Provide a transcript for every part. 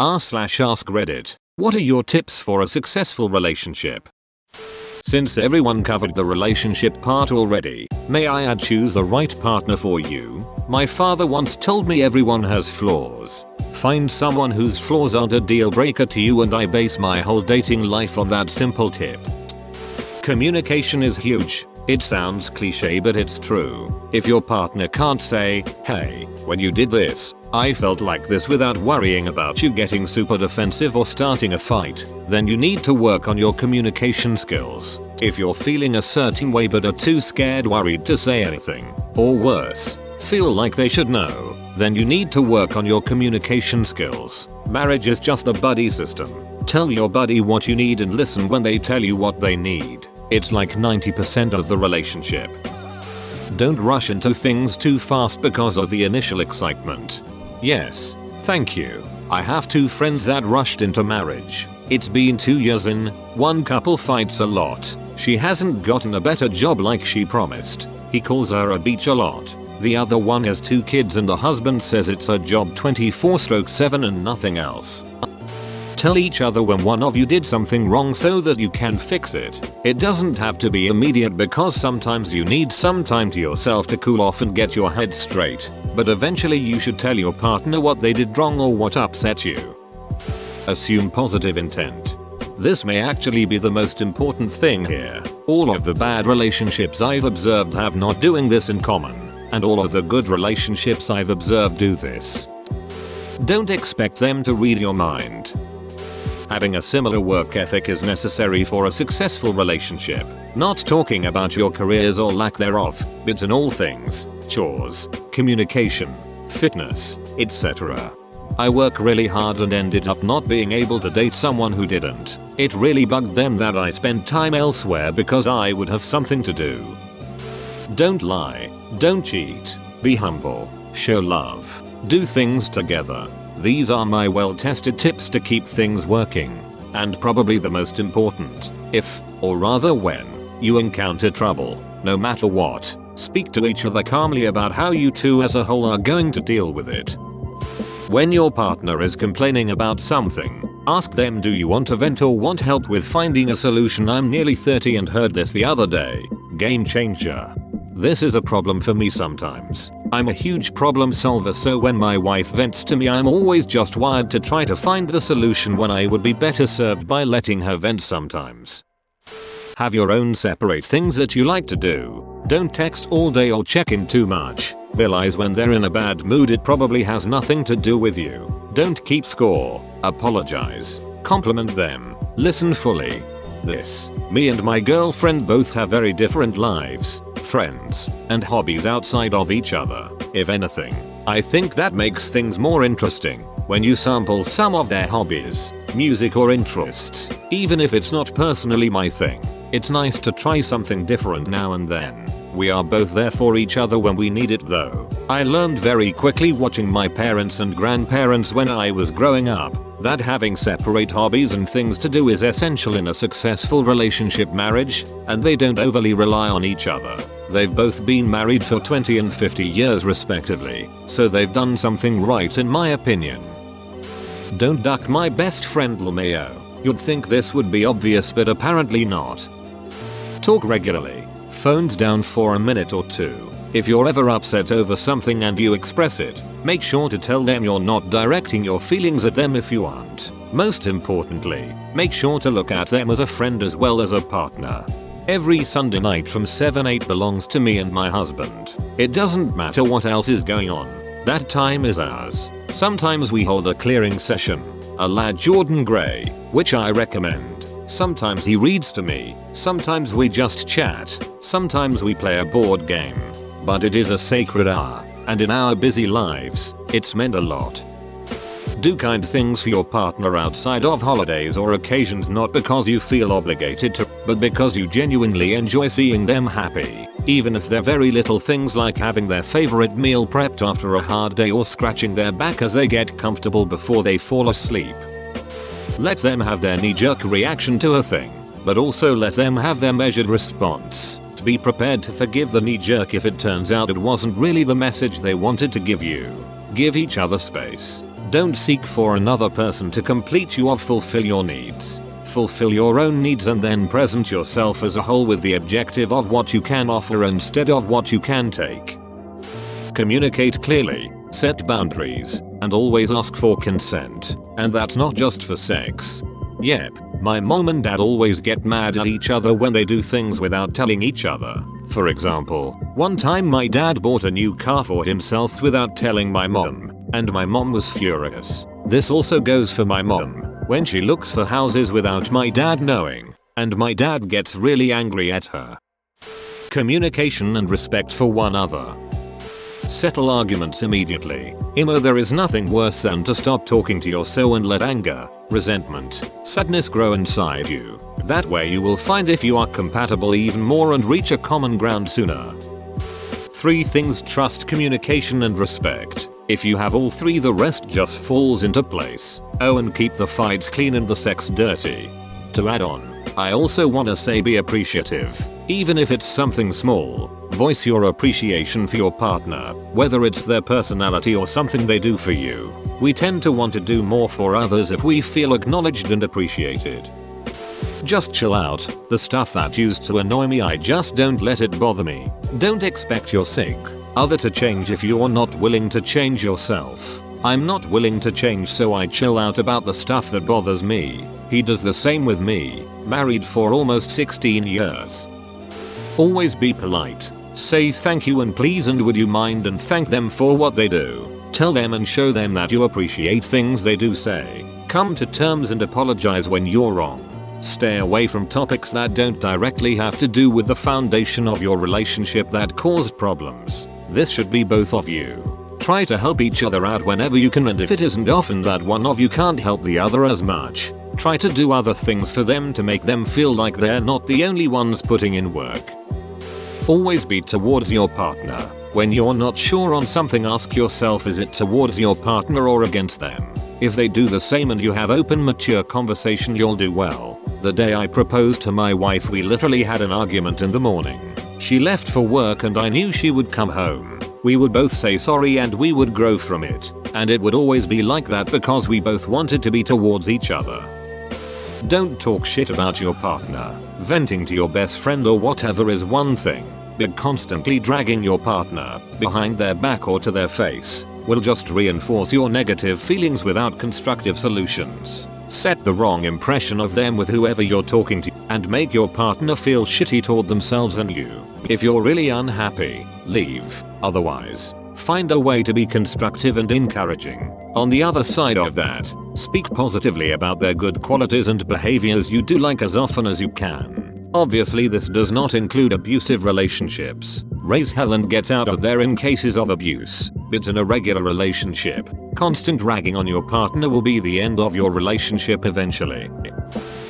r/AskReddit. What are your tips for a successful relationship? Since everyone covered the relationship part already, may I add choose the right partner for you? My father once told me everyone has flaws. Find someone whose flaws aren't a deal breaker to you, and I base my whole dating life on that simple tip. Communication is huge. It sounds cliche, but it's true. If your partner can't say, "Hey, when you did this, I felt like this," without worrying about you getting super defensive or starting a fight, then you need to work on your communication skills. If you're feeling a certain way but are too scared, worried to say anything, or worse, feel like they should know, then you need to work on your communication skills. Marriage is just a buddy system. Tell your buddy what you need and listen when they tell you what they need. It's like 90% of the relationship. Don't rush into things too fast because of the initial excitement. Yes, thank you. I have 2 friends that rushed into marriage. It's been 2 years in, one couple fights a lot. She hasn't gotten a better job like she promised. He calls her a beach a lot. The other one has 2 kids and the husband says it's her job 24/7 and nothing else. Tell each other when one of you did something wrong so that you can fix it. It doesn't have to be immediate because sometimes you need some time to yourself to cool off and get your head straight, but eventually you should tell your partner what they did wrong or what upset you. Assume positive intent. This may actually be the most important thing here. All of the bad relationships I've observed have not doing this in common, and all of the good relationships I've observed do this. Don't expect them to read your mind. Having a similar work ethic is necessary for a successful relationship. Not talking about your careers or lack thereof, but in all things, chores, communication, fitness, etc. I work really hard and ended up not being able to date someone who didn't. It really bugged them that I spent time elsewhere because I would have something to do. Don't lie, don't cheat, be humble, show love, do things together. These are my well-tested tips to keep things working. And probably the most important, if, or rather when, you encounter trouble, no matter what, speak to each other calmly about how you two as a whole are going to deal with it. When your partner is complaining about something, ask them, do you want to vent or want help with finding a solution? I'm nearly 30 and heard this the other day. Game changer. This is a problem for me sometimes. I'm a huge problem solver, so when my wife vents to me I'm always just wired to try to find the solution when I would be better served by letting her vent sometimes. Have your own separate things that you like to do. Don't text all day or check in too much. Realize when they're in a bad mood it probably has nothing to do with you. Don't keep score. Apologize. Compliment them. Listen fully. Me and my girlfriend both have very different lives, friends, and hobbies outside of each other. If anything, I think that makes things more interesting when you sample some of their hobbies, music or interests. Even if it's not personally my thing, it's nice to try something different now and then. We are both there for each other when we need it though. I learned very quickly watching my parents and grandparents when I was growing up that having separate hobbies and things to do is essential in a successful relationship marriage, and they don't overly rely on each other. They've both been married for 20 and 50 years respectively, so they've done something right in my opinion. Don't duck my best friend LMAO. You'd think this would be obvious but apparently not. Talk regularly. Phones down for a minute or 2. If you're ever upset over something and you express it, make sure to tell them you're not directing your feelings at them if you aren't. Most importantly, make sure to look at them as a friend as well as a partner. Every Sunday night from 7-8 belongs to me and my husband. It doesn't matter what else is going on. That time is ours. Sometimes we hold a clearing session, a la Jordan Gray, which I recommend. Sometimes he reads to me, sometimes we just chat, sometimes we play a board game. But it is a sacred hour, and in our busy lives, it's meant a lot. Do kind things for your partner outside of holidays or occasions, not because you feel obligated to, but because you genuinely enjoy seeing them happy. Even if they're very little things like having their favorite meal prepped after a hard day or scratching their back as they get comfortable before they fall asleep. Let them have their knee-jerk reaction to a thing, but also let them have their measured response. Be prepared to forgive the knee-jerk if it turns out it wasn't really the message they wanted to give you. Give each other space. Don't seek for another person to complete you or fulfill your needs. Fulfill your own needs and then present yourself as a whole with the objective of what you can offer instead of what you can take. Communicate clearly, set boundaries, and always ask for consent. And that's not just for sex. Yep, my mom and dad always get mad at each other when they do things without telling each other. For example, one time my dad bought a new car for himself without telling my mom, and my mom was furious. This also goes for my mom, when she looks for houses without my dad knowing, and my dad gets really angry at her. Communication and respect for one another. Settle arguments immediately. There is nothing worse than to stop talking to yourself and let anger, resentment, sadness grow inside you. That way you will find if you are compatible even more and reach a common ground sooner. 3 things: trust, communication, and respect. If you have all 3, the rest just falls into place. Oh, and keep the fights clean and the sex dirty. To add on, I also wanna say be appreciative. Even if it's something small, voice your appreciation for your partner, whether it's their personality or something they do for you. We tend to want to do more for others if we feel acknowledged and appreciated. Just chill out. The stuff that used to annoy me, I just don't let it bother me. Don't expect your other to change if you're not willing to change yourself. I'm not willing to change, so I chill out about the stuff that bothers me. He does the same with me. Married for almost 16 years. Always be polite. Say thank you and please and would you mind and thank them for what they do. Tell them and show them that you appreciate things they do say. Come to terms and apologize when you're wrong. Stay away from topics that don't directly have to do with the foundation of your relationship that caused problems. This should be both of you. Try to help each other out whenever you can, and if it isn't often that one of you can't help the other as much, try to do other things for them to make them feel like they're not the only ones putting in work. Always be towards your partner. When you're not sure on something, ask yourself, is it towards your partner or against them? If they do the same and you have open, mature conversation, you'll do well. The day I proposed to my wife, we literally had an argument in the morning. She left for work and I knew she would come home. We would both say sorry and we would grow from it. And it would always be like that because we both wanted to be towards each other. Don't talk shit about your partner. Venting to your best friend or whatever is one thing, but constantly dragging your partner behind their back or to their face will just reinforce your negative feelings without constructive solutions. Set the wrong impression of them with whoever you're talking to and make your partner feel shitty toward themselves and you. If you're really unhappy, leave. Otherwise, find a way to be constructive and encouraging. On the other side of that, speak positively about their good qualities and behaviors you do like as often as you can. Obviously, this does not include abusive relationships. Raise hell and get out of there in cases of abuse. But in a regular relationship, constant ragging on your partner will be the end of your relationship eventually.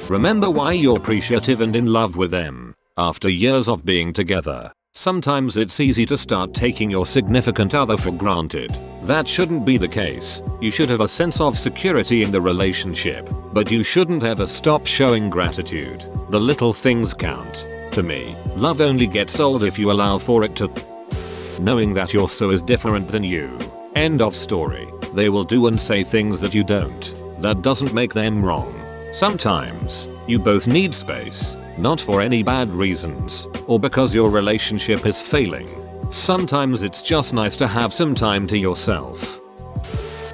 Remember why you're appreciative and in love with them. After years of being together, sometimes it's easy to start taking your significant other for granted. That shouldn't be the case. You should have a sense of security in the relationship, but you shouldn't ever stop showing gratitude. The little things count. To me, love only gets old if you allow for it to. Knowing that your so is different than you. End of story. They will do and say things that you don't. That doesn't make them wrong. Sometimes, you both need space, not for any bad reasons, or because your relationship is failing. Sometimes it's just nice to have some time to yourself.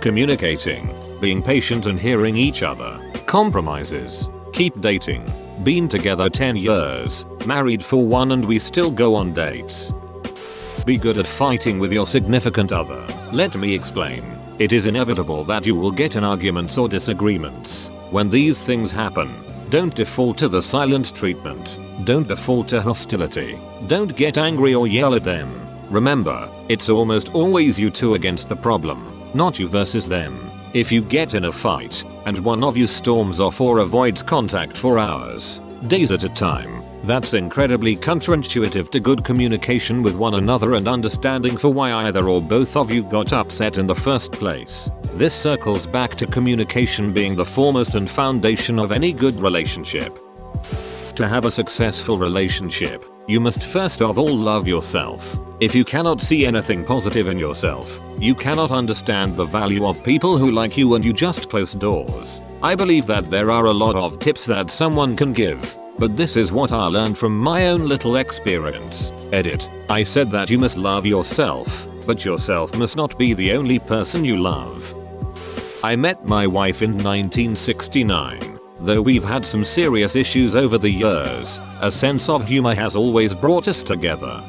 Communicating, being patient and hearing each other. Compromises. Keep dating. Been together 10 years, married for 1 and we still go on dates. Be good at fighting with your significant other. Let me explain. It is inevitable that you will get in arguments or disagreements. When these things happen, don't default to the silent treatment. Don't default to hostility. Don't get angry or yell at them. Remember, it's almost always you two against the problem, not you versus them. If you get in a fight, and one of you storms off or avoids contact for hours, days at a time, that's incredibly counterintuitive to good communication with one another and understanding for why either or both of you got upset in the first place. This circles back to communication being the foremost and foundation of any good relationship. To have a successful relationship, You must first of all love yourself. If you cannot see anything positive in yourself, you cannot understand the value of people who like you and you just close doors. I believe that there are a lot of tips that someone can give, but this is what I learned from my own little experience. Edit. I said that you must love yourself, but yourself must not be the only person you love. I met my wife in 1969. Though we've had some serious issues over the years, a sense of humor has always brought us together.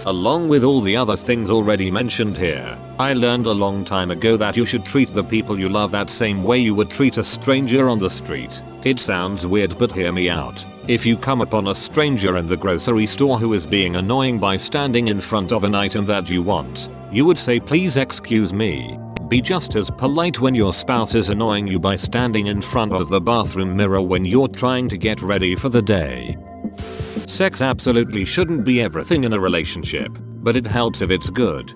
Along with all the other things already mentioned here, I learned a long time ago that you should treat the people you love that same way you would treat a stranger on the street. It sounds weird, but hear me out. If you come upon a stranger in the grocery store who is being annoying by standing in front of an item that you want, you would say, "Please excuse me." Be just as polite when your spouse is annoying you by standing in front of the bathroom mirror when you're trying to get ready for the day. Sex absolutely shouldn't be everything in a relationship, but it helps if it's good.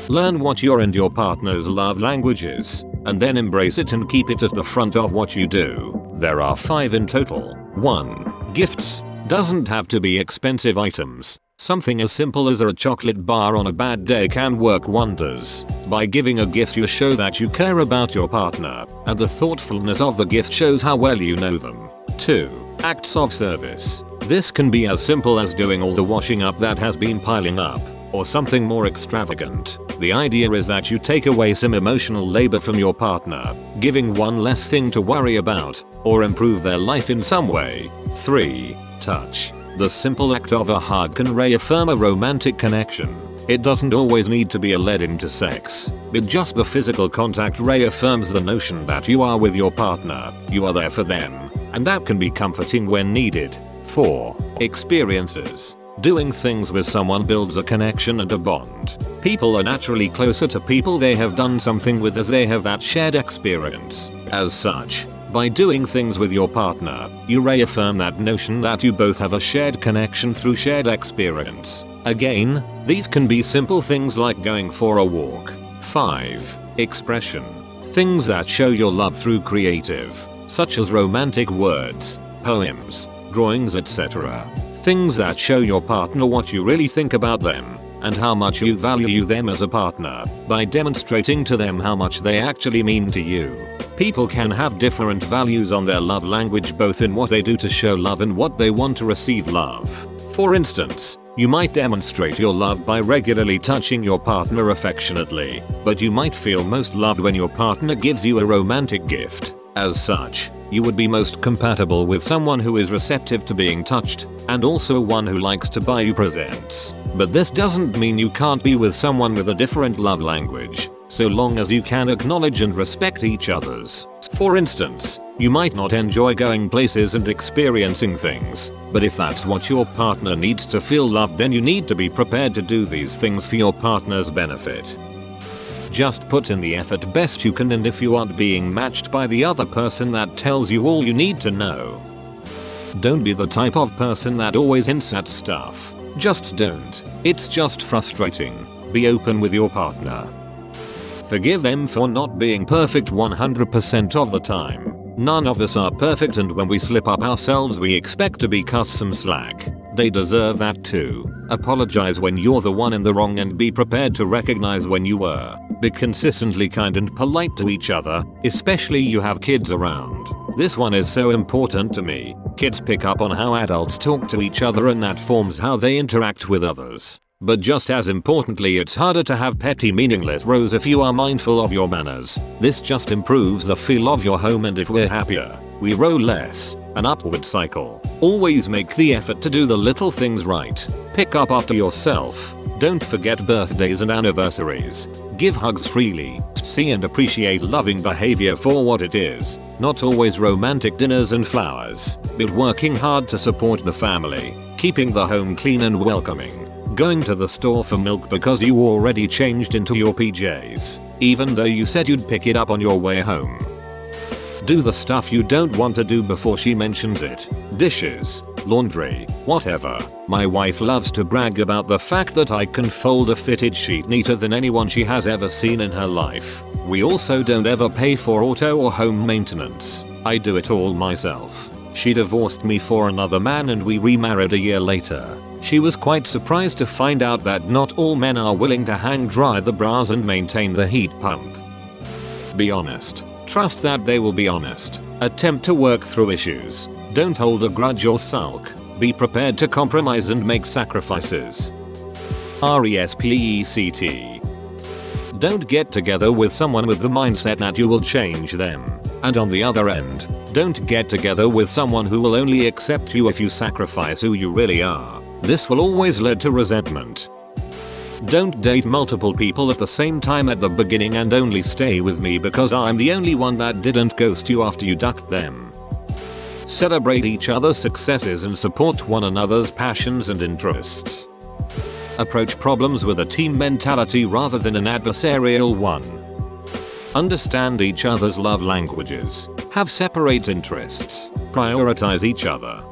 Learn what your and your partner's love language is, and then embrace it and keep it at the front of what you do. There are 5 in total. 1. Gifts. Doesn't have to be expensive items. Something as simple as a chocolate bar on a bad day can work wonders. By giving a gift you show that you care about your partner, and the thoughtfulness of the gift shows how well you know them. 2. Acts of service. This can be as simple as doing all the washing up that has been piling up, or something more extravagant. The idea is that you take away some emotional labor from your partner, giving one less thing to worry about, or improve their life in some way. 3. Touch. The simple act of a hug can reaffirm a romantic connection. It doesn't always need to be a lead into sex, but just the physical contact reaffirms the notion that you are with your partner, you are there for them, and that can be comforting when needed. 4. Experiences. Doing things with someone builds a connection and a bond. People are naturally closer to people they have done something with as they have that shared experience. As such, by doing things with your partner, you reaffirm that notion that you both have a shared connection through shared experience. Again, these can be simple things like going for a walk. 5. Expression. Things that show your love through creative, such as romantic words, poems, drawings, etc. Things that show your partner what you really think about them, and how much you value them as a partner, by demonstrating to them how much they actually mean to you. People can have different values on their love language, both in what they do to show love and what they want to receive love. For instance, you might demonstrate your love by regularly touching your partner affectionately, but you might feel most loved when your partner gives you a romantic gift. As such, you would be most compatible with someone who is receptive to being touched, and also one who likes to buy you presents. But this doesn't mean you can't be with someone with a different love language, so long as you can acknowledge and respect each other's. For instance, you might not enjoy going places and experiencing things, but if that's what your partner needs to feel loved, then you need to be prepared to do these things for your partner's benefit. Just put in the effort best you can, and if you aren't being matched by the other person, that tells you all you need to know. Don't be the type of person that always hints at stuff. Just don't. It's just frustrating. Be open with your partner. Forgive them for not being perfect 100% of the time. None of us are perfect, and when we slip up ourselves we expect to be cut some slack. They deserve that too. Apologize when you're the one in the wrong, and be prepared to recognize when you were. Be consistently kind and polite to each other, especially you have kids around. This one is so important to me. Kids pick up on how adults talk to each other, and that forms how they interact with others. But just as importantly, it's harder to have petty meaningless rows if you are mindful of your manners. This just improves the feel of your home, and if we're happier, we row less. An upward cycle. Always make the effort to do the little things right. Pick up after yourself. Don't forget birthdays and anniversaries. Give hugs freely. See and appreciate loving behavior for what it is. Not always romantic dinners and flowers, but working hard to support the family. Keeping the home clean and welcoming. Going to the store for milk because you already changed into your PJs, even though you said you'd pick it up on your way home. Do the stuff you don't want to do before she mentions it. Dishes, laundry, whatever. My wife loves to brag about the fact that I can fold a fitted sheet neater than anyone she has ever seen in her life. We also don't ever pay for auto or home maintenance. I do it all myself. She divorced me for another man and we remarried a year later. She was quite surprised to find out that not all men are willing to hang dry the bras and maintain the heat pump. Be honest. Trust that they will be honest. Attempt to work through issues. Don't hold a grudge or sulk. Be prepared to compromise and make sacrifices. RESPECT. Don't get together with someone with the mindset that you will change them. And on the other end, don't get together with someone who will only accept you if you sacrifice who you really are. This will always lead to resentment. Don't date multiple people at the same time at the beginning and only stay with me because I'm the only one that didn't ghost you after you ducked them. Celebrate each other's successes and support one another's passions and interests. Approach problems with a team mentality rather than an adversarial one. Understand each other's love languages. Have separate interests. Prioritize each other.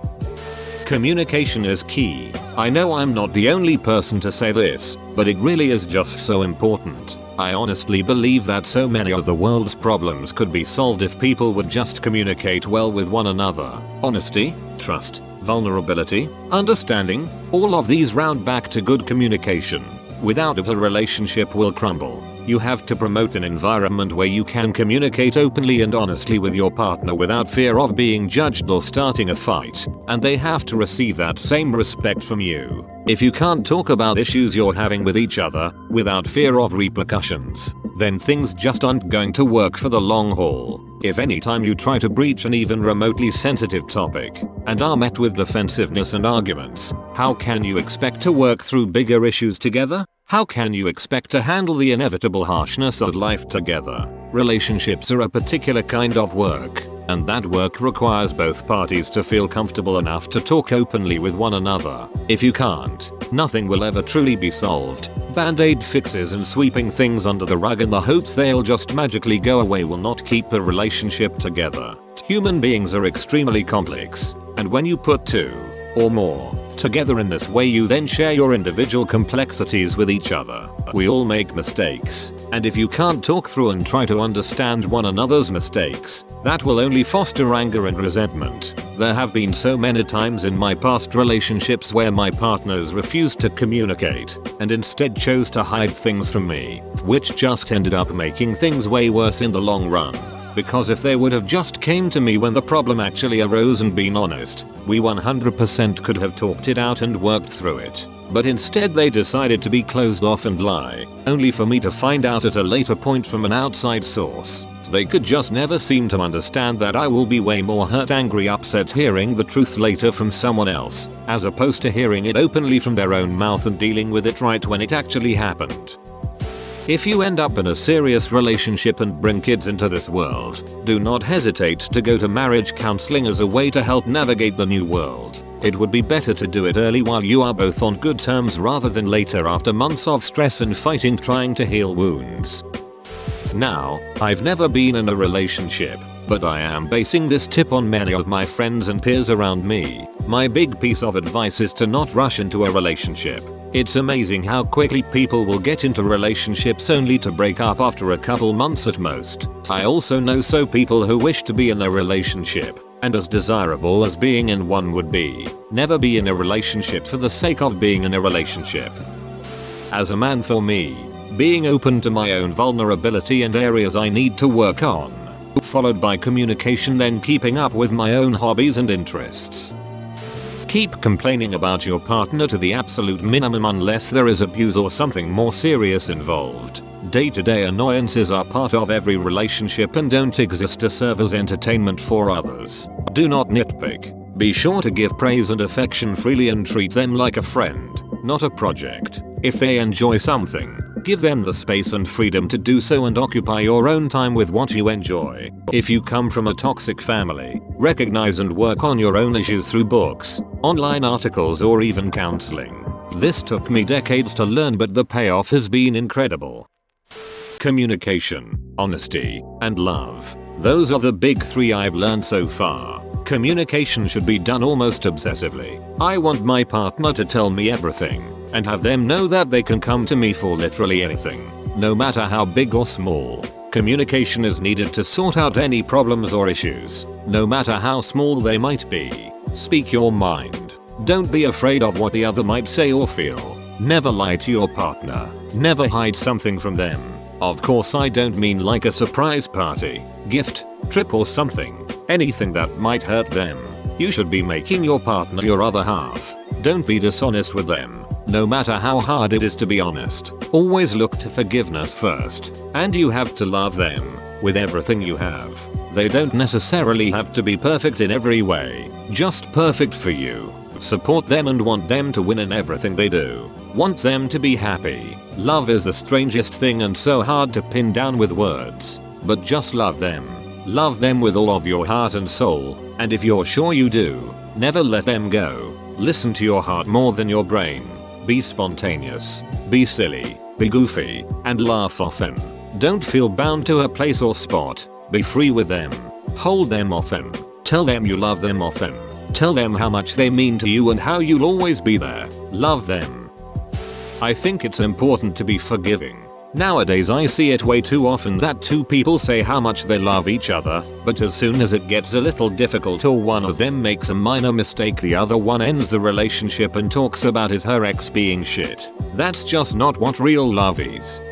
Communication is key. I know I'm not the only person to say this, but it really is just so important. I honestly believe that so many of the world's problems could be solved if people would just communicate well with one another. Honesty, trust, vulnerability, understanding, all of these round back to good communication. Without it, a relationship will crumble. You have to promote an environment where you can communicate openly and honestly with your partner without fear of being judged or starting a fight, and they have to receive that same respect from you. If you can't talk about issues you're having with each other without fear of repercussions, then things just aren't going to work for the long haul. If any time you try to breach an even remotely sensitive topic and are met with defensiveness and arguments, how can you expect to work through bigger issues together? How can you expect to handle the inevitable harshness of life together? Relationships are a particular kind of work, and that work requires both parties to feel comfortable enough to talk openly with one another. If you can't, nothing will ever truly be solved. Band-aid fixes and sweeping things under the rug in the hopes they'll just magically go away will not keep a relationship together. Human beings are extremely complex, and when you put two or more together in this way, you then share your individual complexities with each other. We all make mistakes, and if you can't talk through and try to understand one another's mistakes, that will only foster anger and resentment. There have been so many times in my past relationships where my partners refused to communicate and instead chose to hide things from me, which just ended up making things way worse in the long run. Because if they would have just came to me when the problem actually arose and been honest, we 100% could have talked it out and worked through it. But instead they decided to be closed off and lie, only for me to find out at a later point from an outside source. They could just never seem to understand that I will be way more hurt, angry, upset hearing the truth later from someone else, as opposed to hearing it openly from their own mouth and dealing with it right when it actually happened. If you end up in a serious relationship and bring kids into this world, do not hesitate to go to marriage counseling as a way to help navigate the new world. It would be better to do it early while you are both on good terms rather than later after months of stress and fighting trying to heal wounds. Now, I've never been in a relationship, but I am basing this tip on many of my friends and peers around me. My big piece of advice is to not rush into a relationship. It's amazing how quickly people will get into relationships only to break up after a couple months at most. I also know so people who wish to be in a relationship, and as desirable as being in one would be, never be in a relationship for the sake of being in a relationship. As a man, for me, being open to my own vulnerability and areas I need to work on, followed by communication, then keeping up with my own hobbies and interests. Keep complaining about your partner to the absolute minimum unless there is abuse or something more serious involved. Day-to-day annoyances are part of every relationship and don't exist to serve as entertainment for others. Do not nitpick. Be sure to give praise and affection freely and treat them like a friend, not a project. If they enjoy something, give them the space and freedom to do so and occupy your own time with what you enjoy. If you come from a toxic family, recognize and work on your own issues through books, online articles, or even counseling. This took me decades to learn, but the payoff has been incredible. Communication, honesty, and love. Those are the big three I've learned so far. Communication should be done almost obsessively. I want my partner to tell me everything, and have them know that they can come to me for literally anything, no matter how big or small. Communication is needed to sort out any problems or issues, no matter how small they might be. Speak your mind. Don't be afraid of what the other might say or feel. Never lie to your partner. Never hide something from them. Of course, I don't mean like a surprise party, gift, trip or something. Anything that might hurt them. You should be making your partner your other half. Don't be dishonest with them. No matter how hard it is to be honest, always look to forgiveness first. And you have to love them with everything you have. They don't necessarily have to be perfect in every way, just perfect for you. Support them and want them to win in everything they do. Want them to be happy. Love is the strangest thing and so hard to pin down with words. But just love them. Love them with all of your heart and soul, and if you're sure you do, never let them go. Listen to your heart more than your brain. Be spontaneous, be silly, be goofy, and laugh often. Don't feel bound to a place or spot. Be free with them. Hold them often. Tell them you love them often. Tell them how much they mean to you and how you'll always be there. Love them. I think it's important to be forgiving. Nowadays I see it way too often that two people say how much they love each other, but as soon as it gets a little difficult or one of them makes a minor mistake, the other one ends the relationship and talks about her ex being shit. That's just not what real love is.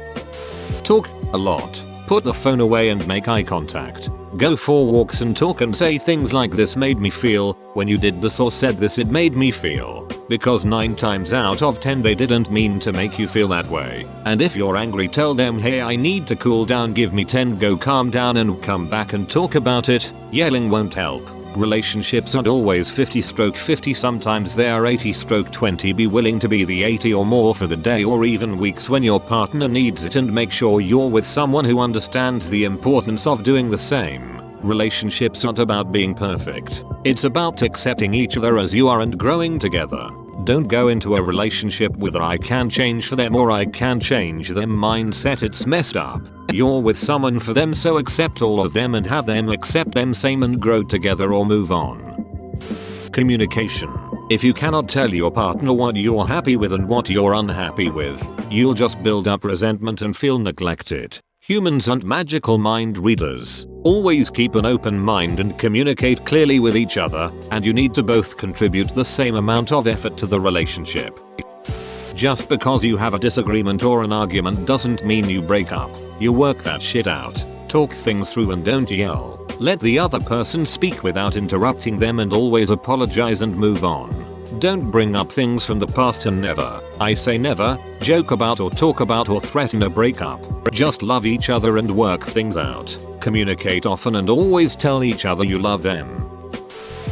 Talk a lot. Put the phone away and make eye contact. Go for walks and talk and say things like this made me feel, when you did this or said this it made me feel. Because 9 times out of 10 they didn't mean to make you feel that way. And if you're angry, tell them, hey, I need to cool down, give me 10, go calm down and come back and talk about it. Yelling won't help. Relationships aren't always 50/50, sometimes they are 80/20. Be willing to be the 80 or more for the day or even weeks when your partner needs it, and make sure you're with someone who understands the importance of doing the same. Relationships aren't about being perfect. It's about accepting each other as you are and growing together. Don't go into a relationship with a I can change for them or I can change them mindset. It's messed up. You're with someone for them, so accept all of them and have them accept them same and grow together or move on. Communication. If you cannot tell your partner what you're happy with and what you're unhappy with, you'll just build up resentment and feel neglected. Humans aren't magical mind readers. Always keep an open mind and communicate clearly with each other, and you need to both contribute the same amount of effort to the relationship. Just because you have a disagreement or an argument doesn't mean you break up. You work that shit out. Talk things through and don't yell. Let the other person speak without interrupting them, and always apologize and move on. Don't bring up things from the past, and never, I say never, joke about or talk about or threaten a breakup. Just love each other and work things out. Communicate often and always tell each other you love them.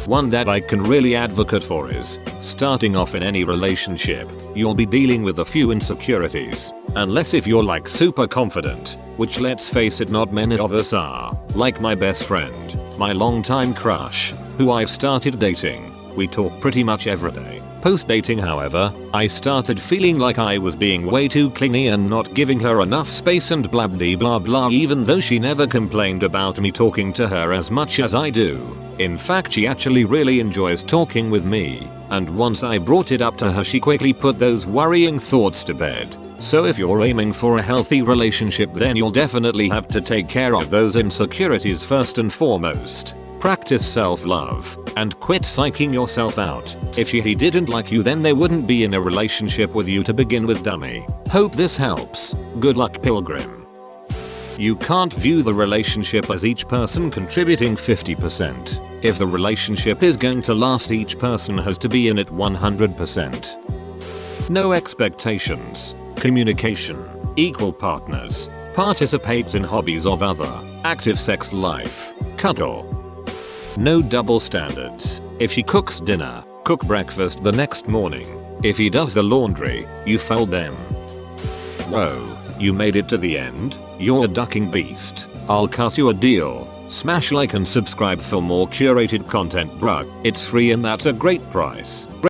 One that I can really advocate for is, starting off in any relationship, you'll be dealing with a few insecurities. Unless if you're like super confident, which let's face it, not many of us are. Like my best friend, my longtime crush, who I've started dating. We talk pretty much every day. Post dating, however, I started feeling like I was being way too clingy and not giving her enough space and blah blah, even though she never complained about me talking to her as much as I do. In fact, she actually really enjoys talking with me, and once I brought it up to her, she quickly put those worrying thoughts to bed. So if you're aiming for a healthy relationship, then you'll definitely have to take care of those insecurities first and foremost. Practice self-love, and quit psyching yourself out. If he didn't like you, then they wouldn't be in a relationship with you to begin with, dummy. Hope this helps. Good luck, pilgrim. You can't view the relationship as each person contributing 50%. If the relationship is going to last, each person has to be in it 100%. No expectations. Communication. Equal partners. Participates in hobbies of other. Active sex life. Cuddle. No double standards. If she cooks dinner, cook breakfast the next morning. If he does the laundry, you fold them. Whoa, you made it to the end? You're a ducking beast. I'll cut you a deal. Smash like and subscribe for more curated content, bruh. It's free and that's a great price.